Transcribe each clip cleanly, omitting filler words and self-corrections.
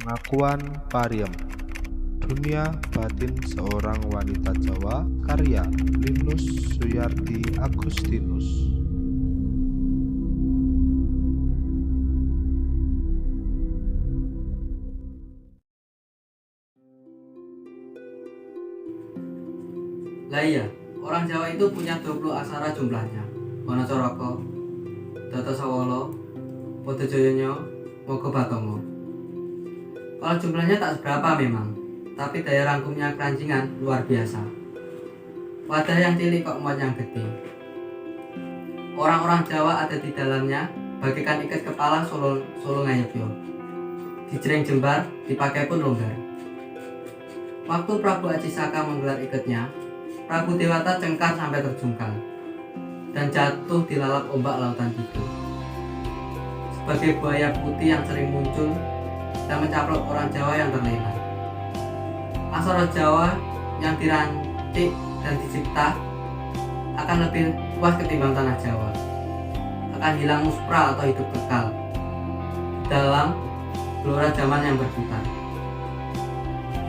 Pengakuan Pariem. Dunia Batin Seorang Wanita Jawa, karya Linus Suyardi Agustinus. Lah iya, orang Jawa itu punya 20 aksara jumlahnya. Wonocoroko, Datasawala, Padajayanya, Mogobatongo. Kalau jumlahnya tak seberapa memang, tapi daya rangkumnya kerancingan luar biasa. Wadah yang cilik kok muat yang gede. Orang-orang Jawa ada di dalamnya, bagaikan ikat kepala solo ngayepyo. Dijreng jembar, dipakai pun longgar. Waktu Prabu Acisaka menggelar ikatnya, Prabu Dewata cengkar sampai terjungkal dan jatuh di lalap ombak lautan Kidul. Sebagai buaya putih yang sering muncul dan mencaplok orang Jawa yang terlena. Aksara Jawa yang dirancik dan dicipta akan lebih luas ketimbang tanah Jawa. Akan hilang muspra atau hidup kekal dalam gelora zaman yang berputar.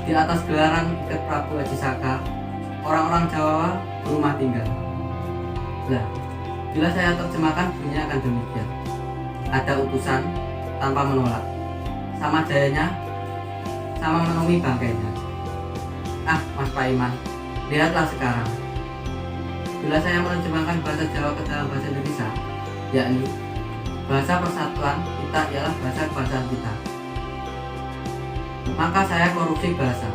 Di atas gelaran ikat Prabu Acisaka, orang-orang Jawa berumah tinggal. Nah, bila saya terjemahkan bunyinya akan demikian. Ada utusan tanpa menolak, sama jayanya, sama menemui bangkainya. Ah, Mas Paiman, lihatlah sekarang. Bila saya menerjemahkan bahasa Jawa ke dalam bahasa Indonesia, yakni bahasa persatuan kita ialah bahasa kebangsaan kita, maka saya korupsi bahasa.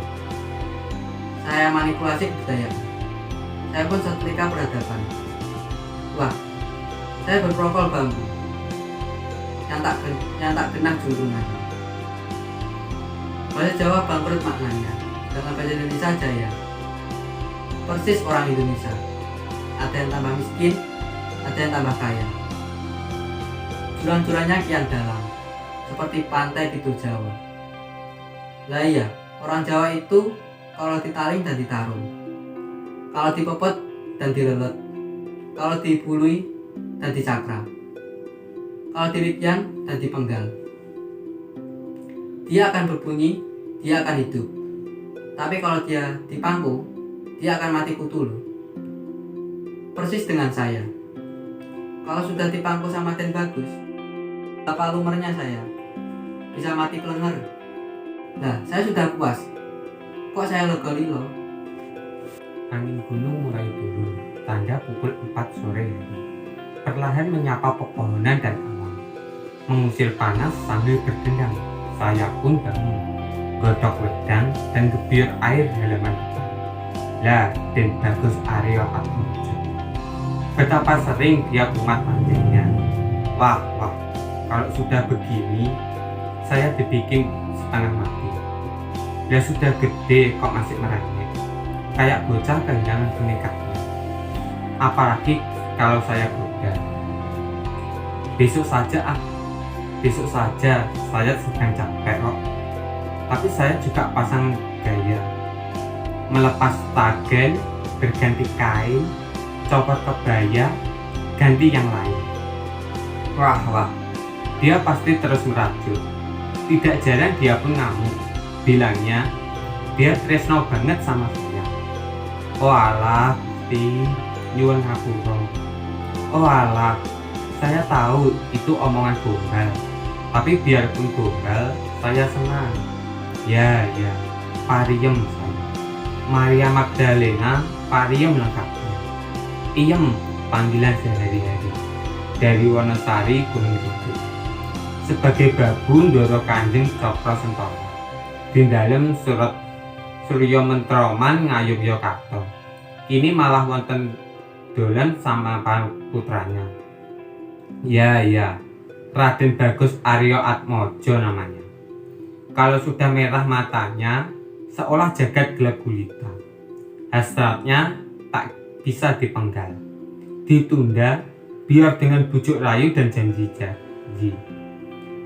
Saya manipulasi budaya. Saya pun setrika peradaban. Wah, saya berprokol bambu yang tak genah juntrungannya. Bahasa Jawa bangkrut maknanya, dengan bahasa Indonesia jaya. Persis orang Indonesia. Ada yang tambah miskin, ada yang tambah kaya. Jurang-jurangnya kian dalam, seperti pantai Kidul Jawa. Lah iya, orang Jawa itu kalau ditaling dan ditarung, kalau dipepet dan dilelet, kalau dibului dan dicakra, kalau diwikyang dan dipenggal. Dia akan berbunyi, dia akan hidup. Tapi kalau dia dipangku, dia akan mati kutu loh. Persis dengan saya. Kalau sudah dipangku sama Den Bagus, apa lumernya saya? Bisa mati kelenger. Nah, saya sudah puas. Kok saya lega-lilo? Angin gunung mulai turun, tanda pukul 4 sore hari. Perlahan menyapa pepohonan dan alam, mengusir panas sambil berdendang. Saya pun bangun, godok wedang dan gebyur air halaman depan. Lah, Den Bagus Aryo Atmojo. Betapa sering dia kumat mancingnya. Wah, kalau sudah begini, saya dibikin setengah mati. Dia sudah gede kok masih merengek, kayak bocah kehilangan bonekanya. Apalagi kalau saya goda. Besok saja saya sedang capek kok. Tapi saya juga pasang gaya, melepas tagen, berganti kain, copot kebaya, ganti yang lain. Wah, dia pasti terus merajut. Tidak jarang dia pun ngamuk. Bilangnya dia tresno banget sama saya. Oh alah, Gusti, nyuwun ngapura. Oh alah, saya tahu itu omongan gombal. Tapi biarpun gombal, saya senang. Ya, Pariem saya. Maria Magdalena, Pariem lengkapnya. Iem, panggilan sehari-hari. Dari Wonosari, Gunung Kidul. Sebagai babu Ndoro Kanjeng Cokro Sentoro. Di dalam surat Surya Mentroman Ngayogyakarta. Kini malah wonten dolan sama putranya. Ya, Raden Bagus Aryo Atmojo namanya. Kalau sudah merah matanya, seolah jagat gelap gulita. Hasratnya tak bisa dipenggal, ditunda biar dengan bujuk rayu dan janji.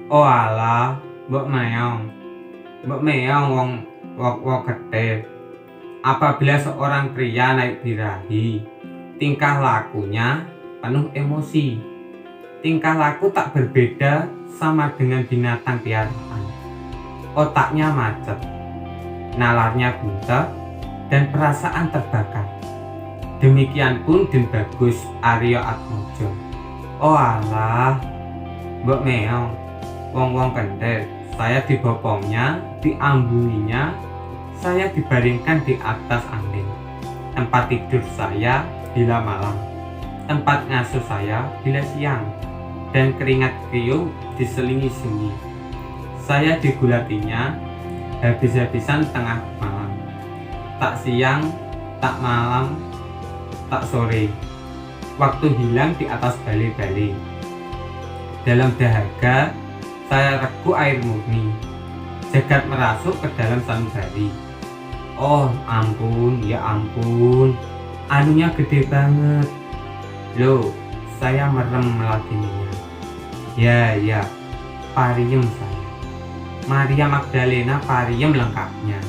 Oh alah, mbok meong wong gede. Apabila seorang pria naik birahi, tingkah lakunya penuh emosi. Tingkah laku tak berbeda sama dengan binatang piaraan. Otaknya macet, nalarnya buta, dan perasaan terbakar. Demikian pun Den Bagus Arya Atmojo. Oh alah, mbok meong, wong-wong kendet. Saya dibopongnya, diambunginya, saya dibaringkan di atas angin. Tempat tidur saya bila malam, tempat ngasuh saya bila siang, dan keringat kriuk diselingi sunyi. Saya digulatinya habis-habisan tengah malam, tak siang, tak malam, tak sore. Waktu hilang di atas bale-bale. Dalam dahaga saya regu air murni, jagat merasuk ke dalam sanubari. Oh ampun, ya ampun, anunya gede banget. Loh, saya merem melakininya. Ya, pariem saya. Maria Magdalena Pariem lengkapnya.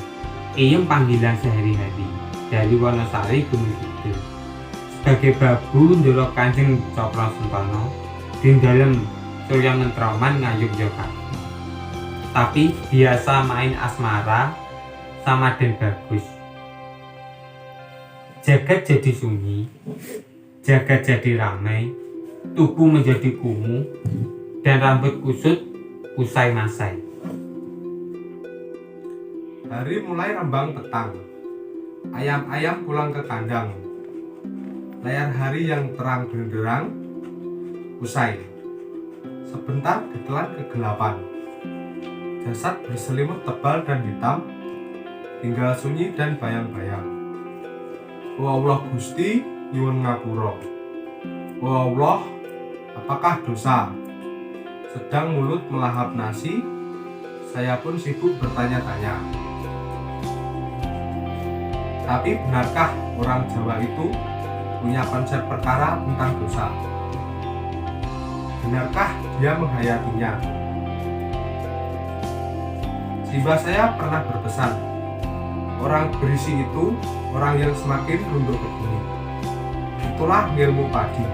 Iem panggilan sehari-hari dari Wonosari Gunung Kidul. Sebagai babu ndoro Kanjeng Cokro Sentono di dalam Surya Mentroman ngayuk Yogyakarta. Tapi biasa main asmara sama Den Bagus. Jagat jadi sunyi, jagat jadi ramai, tubuh menjadi kumuh, dan rambut kusut usai masai. Hari mulai rembang petang. Ayam-ayam pulang ke kandang. Layar hari yang terang benderang usai. Sebentar ditelan kegelapan. Jasad berselimut tebal dan hitam, tinggal sunyi dan bayang-bayang. Oh Allah Gusti, nyuwun ngapura. Oh Allah, apakah dosa? Sedang mulut melahap nasi, saya pun sibuk bertanya-tanya. Tapi benarkah orang Jawa itu punya konsep perkara tentang dosa? Benarkah dia menghayatinya? Simbah saya pernah berpesan, orang berisi itu orang yang semakin runduk ke bumi. Itulah ilmu padi.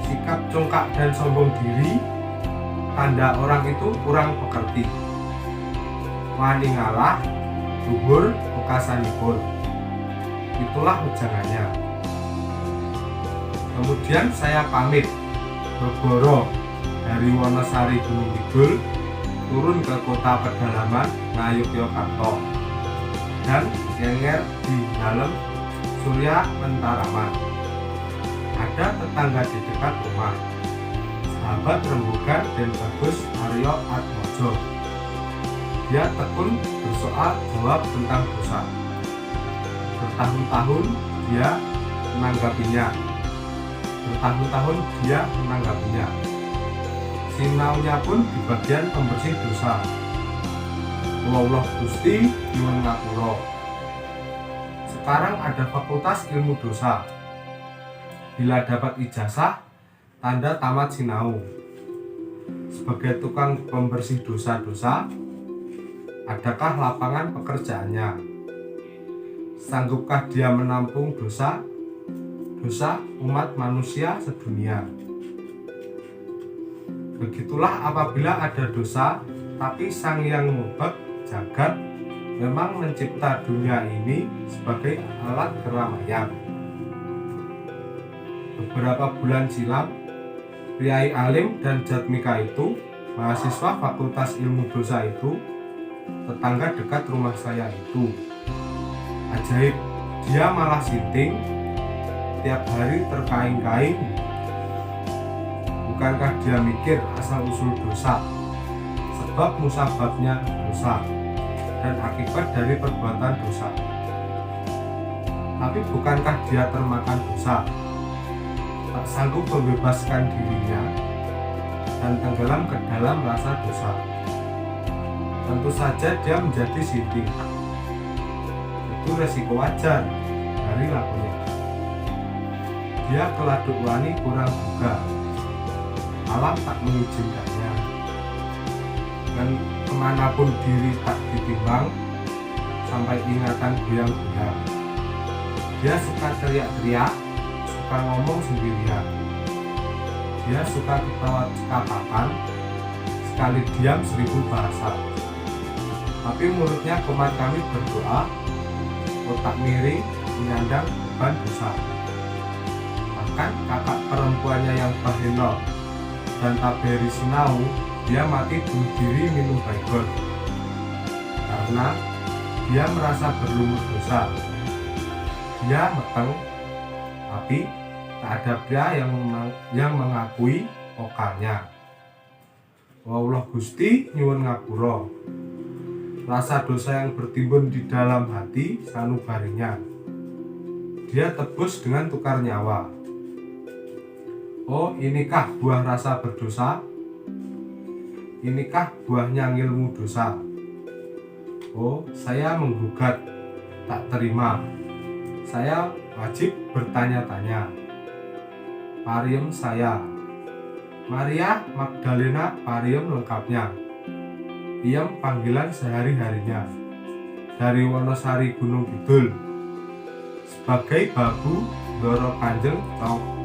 Sikap congkak dan sombong diri, tanda orang itu kurang pekerti. Wani ngalah, luhur, bukasanipun. Itulah ujangannya. Kemudian saya pamit berboro dari Wonosari Gunung Kidul turun ke kota pedalaman Ngayogyakarta dan ngenger di dalam Surya Mentaraman. Ada tetangga di dekat rumah, sahabat rembugan Den Bagus Arya Atmojo. Dia tekun bersoal jawab tentang dosa. Bertahun-tahun dia menanggapinya. Sinaunya pun di bagian pembersih dosa. Allah Gusti, nyuwun ngapura. Sekarang ada fakultas ilmu dosa. Bila dapat ijazah, tanda tamat sinau. Sebagai tukang pembersih dosa-dosa, adakah lapangan pekerjaannya? Sanggupkah dia menampung dosa umat manusia sedunia? Begitulah apabila ada dosa, tapi Sang Yang Mubak Jagat memang mencipta dunia ini sebagai alat keramaian. Beberapa bulan silam, Priai Alim dan Jatmika itu, mahasiswa Fakultas Ilmu Dosa itu, tetangga dekat rumah saya itu. Ajaib, dia malah sinting, tiap hari terkaing-kaing. Bukankah dia mikir asal-usul dosa, sebab musababnya dosa, dan akibat dari perbuatan dosa? Tapi bukankah dia termakan dosa, tak sanggup membebaskan dirinya, dan tenggelam ke dalam rasa dosa? Tentu saja dia menjadi sinting. Itu resiko wajar dari lakunya. Dia keladuk wani kurang juga, alam tak mengizinkannya. Dan kemanapun diri tak ditimbang, sampai ingatan goyang-goyang. Dia suka teriak-teriak, suka ngomong sendirian. Dia suka ketawa cekakakan, sekali diam 1000 bahasa. Tapi mulutnya kami berdoa, otak miring menyandang beban dosa. Bahkan kakak perempuannya yang Bahenol dan Taberi Sinau, dia mati bunuh diri minum baygon karena dia merasa berlumut dosa. Dia meteng, tapi tak ada pria yang mengakui okalnya. Allah Gusti nyuwun ngapura. Rasa dosa yang bertimbun di dalam hati sanubarinya dia tebus dengan tukar nyawa. Oh, inikah buah rasa berdosa? Inikah buahnya ngilmu dosa? Oh, saya menggugat, tak terima. Saya wajib bertanya-tanya. Pariem saya, Maria Magdalena Pariem lengkapnya. Iem panggilan sehari-harinya dari Wonosari Gunung Kidul. Sebagai babu Ndara Kanjeng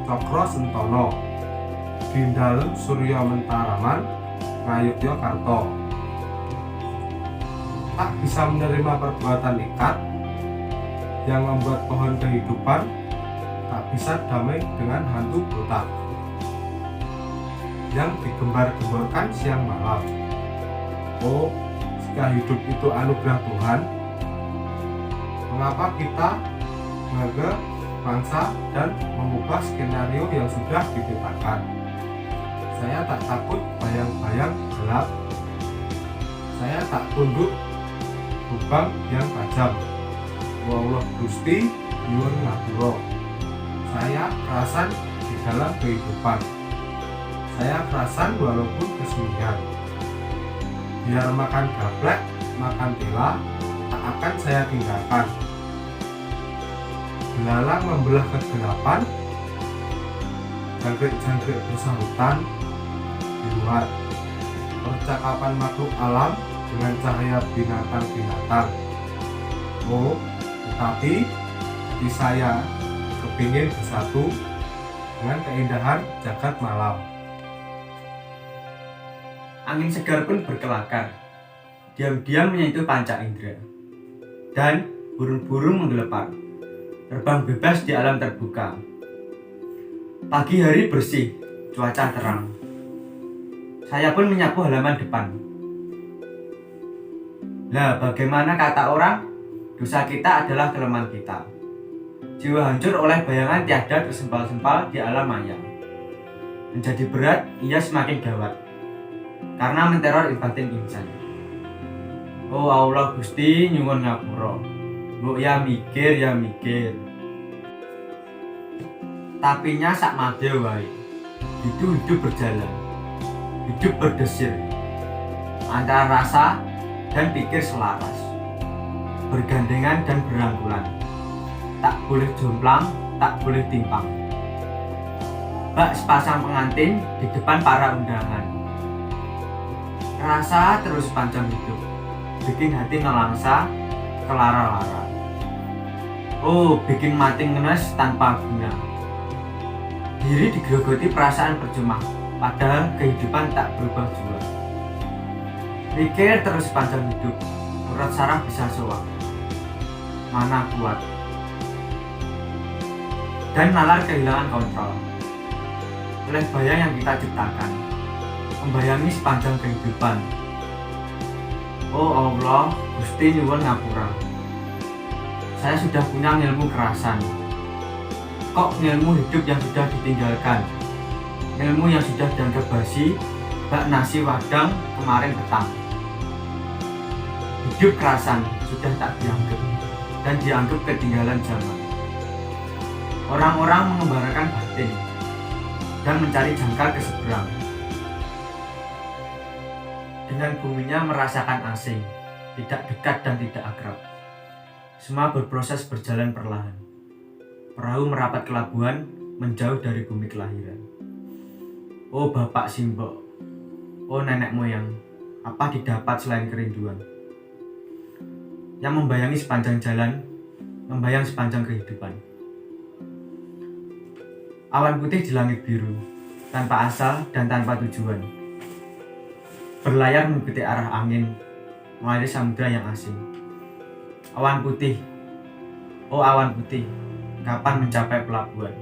Cokro Sentono di dalem Surya Mentaraman Ngayogyakarta. Tak bisa menerima perbuatan ikat yang membuat pohon kehidupan tak bisa damai dengan hantu botak yang digembar-gemborkan siang malam. Oh, jika hidup itu anugerah Tuhan, mengapa kita menganggap bangsa dan mengubah skenario yang sudah dipetakan? Saya tak takut bayang-bayang gelap. Saya tak tunduk lubang yang tajam. Allah Gusti nyuwun ngapura. Saya kerasan di dalam kehidupan. Saya kerasan walaupun kesenian. Biar makan gaplek, makan tela, tak akan saya tinggalkan. Belalang membelah kegelapan, jangkrik-jangkrik bersahutan di luar. Percakapan makhluk alam dengan cahaya binatang-binatang. Oh, tetapi hati saya kepingin bersatu dengan keindahan jagat malam. Angin segar pun berkelakar, diam-diam menyentuh panca indera, dan burung-burung menggelepar, terbang bebas di alam terbuka. Pagi hari bersih, cuaca terang. Saya pun menyapu halaman depan. Nah, bagaimana kata orang, dosa kita adalah kelemahan kita. Jiwa hancur oleh bayangan tiada tersempal-sempal di alam maya. Menjadi berat, ia semakin gawat karena menteror batin insan. Oh Allah Gusti nyuwun ngapura. Mbok ya mikir. Tapinya sak made wae. Hidup berjalan. Hidup berdesir. Antara rasa dan pikir selaras. Bergandengan dan berangkulan. Tak boleh jomplang, tak boleh timpang. Bak sepasang pengantin di depan para undangan. Rasa terus panjang hidup, bikin hati nelangsa, kelara-lara. Oh, bikin mati ngenes tanpa guna. Diri digerogoti perasaan percuma, padahal kehidupan tak berubah jua. Mikir terus panjang hidup, urat saraf bisa soak. Mana kuat. Dan nalar kehilangan kontrol. Oleh bayang yang kita ciptakan, membayangi sepanjang kehidupan. Oh Allah, Gusti nyuwun ngapura. Saya sudah punya ilmu kerasan. Kok ilmu hidup yang sudah ditinggalkan? Ilmu yang sudah dianggap basi, bak nasi wadang kemarin petang. Hidup kerasan sudah tak dianggap dan dianggap ketinggalan zaman. Orang-orang mengembarakan batin dan mencari jangkar ke seberang. Dengan buminya merasakan asing, tidak dekat dan tidak akrab. Semua berproses berjalan perlahan. Perahu merapat ke labuan, menjauh dari bumi kelahiran. Oh bapak simbok, oh nenek moyang, apa didapat selain kerinduan? Yang membayangi sepanjang jalan, membayang sepanjang kehidupan. Awan putih di langit biru, tanpa asal dan tanpa tujuan. Berlayar mengikuti arah angin, mengairi samudra yang asing. Awan putih, oh awan putih, kapan mencapai pelabuhan?